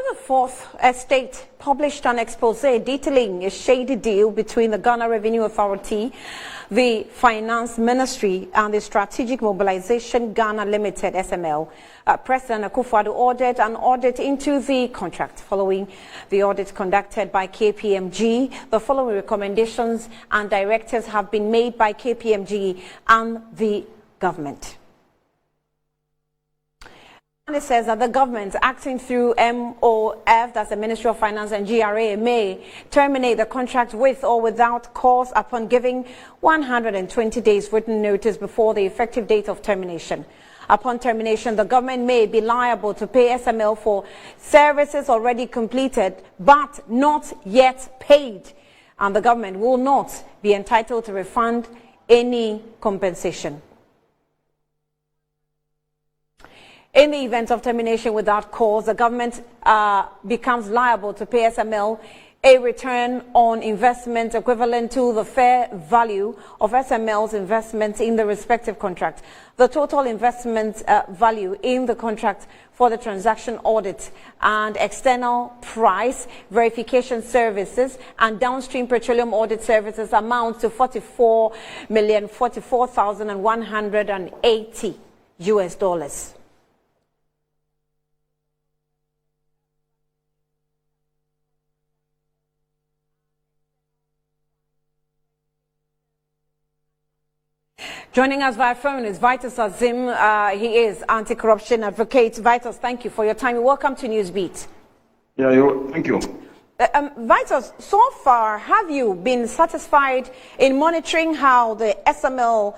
the Fourth Estate published an expose detailing a shady deal between the Ghana Revenue Authority, the Finance Ministry, and the Strategic Mobilization Ghana Limited (SML). President Akufo-Addo ordered an audit into the contract. Following the audit conducted by KPMG, the following recommendations and directives have been made by KPMG and the government. And it says that the government, acting through MOF, that's the Ministry of Finance, and GRA, may terminate the contract with or without cause upon giving 120 days written notice before the effective date of termination. Upon termination, the government may be liable to pay SML for services already completed but not yet paid, and the government will not be entitled to refund any compensation. In the event of termination without cause, the government becomes liable to pay SML a return on investment equivalent to the fair value of SML's investments in the respective contract. The total investment value in the contract for the transaction audit and external price verification services and downstream petroleum audit services amounts to $44,044,180 US. Joining us via phone is Vitus Azim. He is anti-corruption advocate. Vitus, thank you for your time. Welcome to Newsbeat. Yeah, thank you. Vitus, so far, have you been satisfied in monitoring how the SML,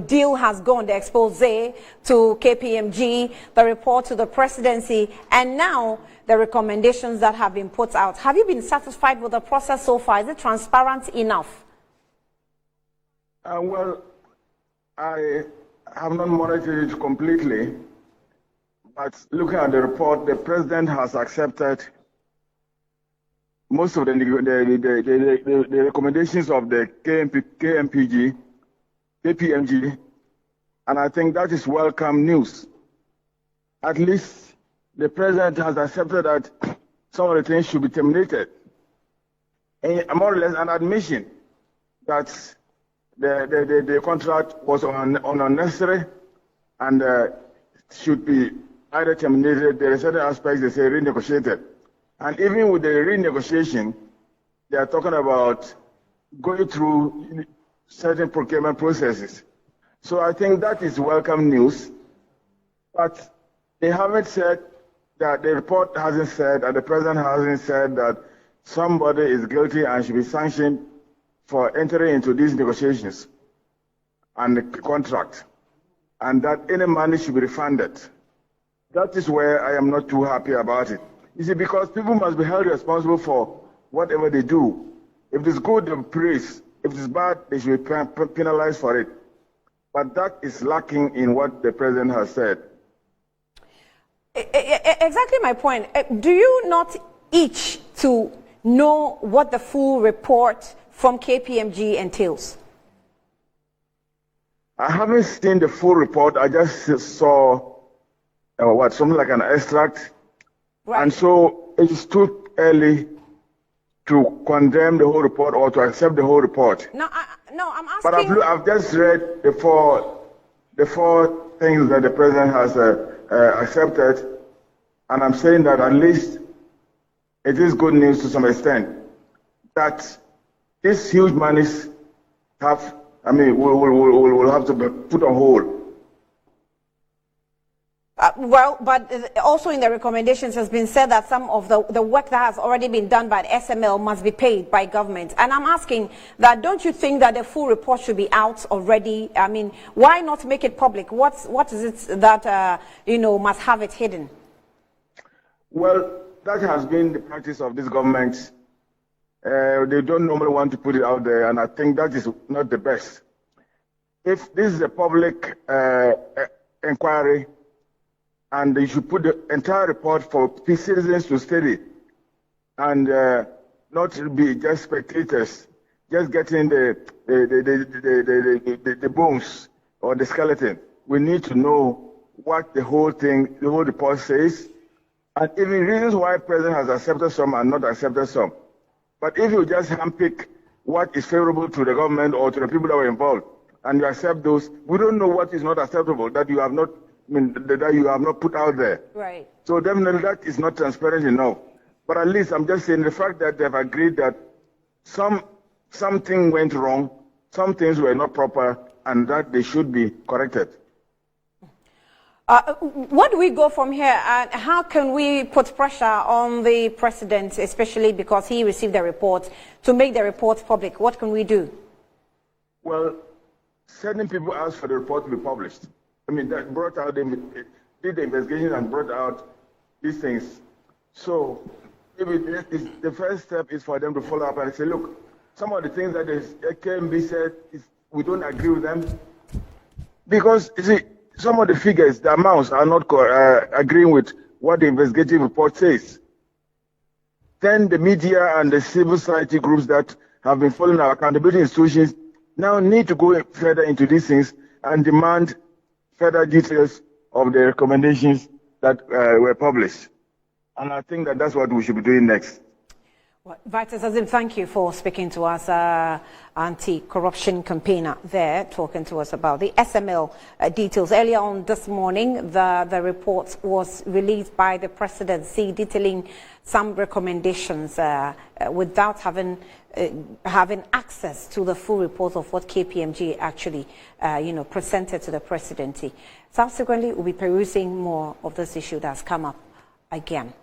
deal has gone, the expose to KPMG, the report to the presidency, and now the recommendations that have been put out? Have you been satisfied with the process so far? Is it transparent enough? Well, I have not monitored it completely, but looking at the report, the president has accepted most of the recommendations of the KPMG, and I think that is welcome news. At least the president has accepted that some of the things should be terminated. And more or less an admission that the contract was unnecessary and should be either terminated. There are certain aspects they say renegotiated. And even with the renegotiation, they are talking about going through certain procurement processes. So I think that is welcome news. But they haven't said that, the report hasn't said, and the president hasn't said that somebody is guilty and should be sanctioned for entering into these negotiations and the contract, and that any money should be refunded. That is where I am not too happy about it. You see, because people must be held responsible for whatever they do. If it is good, they praise. If it is bad, they should be penalized for it. But that is lacking in what the president has said. Exactly my point. Do you not itch to know what the full report from KPMG entails? I haven't seen the full report. I just saw something like an extract. Right. And so it is too early to condemn the whole report or to accept the whole report. No, I'm asking. But I've just read the four things that the president has accepted, and I'm saying that at least it is good news to some extent that these huge monies will have to be put on hold. Well, but also in the recommendations has been said that some of the work that has already been done by the SML must be paid by government. And I'm asking that, don't you think that the full report should be out already? I mean, why not make it public? What is it that, must have it hidden? Well, that has been the practice of this government. They don't normally want to put it out there, and I think that is not the best. If this is a public inquiry, and you should put the entire report for citizens to study, and not be just spectators, just getting the bones or the skeleton. We need to know what the whole report says, and even reasons why President has accepted some and not accepted some. But if you just handpick what is favorable to the government or to the people that were involved, and you accept those, we don't know what is not acceptable that you have not, that you have not put out there. Right. So definitely that is not transparent enough. But at least I'm just saying the fact that they've agreed that something went wrong, some things were not proper, and that they should be corrected. Where do we go from here? How can we put pressure on the president, especially because he received the report, to make the report public? What can we do? Well, certain people asked for the report to be published. I mean, that brought out, did the investigation and brought out these things. So the first step is for them to follow up and say, look, some of the things that the KPMG said, we don't agree with them. Because, you see, some of the figures, the amounts are not agreeing with what the investigative report says. Then the media and the civil society groups that have been following our accountability institutions now need to go further into these things and demand further details of the recommendations that were published. And I think that that's what we should be doing next. Well, Vice Azim, thank you for speaking to us, anti-corruption campaigner there, talking to us about the SML details. Earlier on this morning, the report was released by the presidency detailing some recommendations without having access to the full report of what KPMG actually presented to the presidency. Subsequently, we'll be perusing more of this issue that's come up again.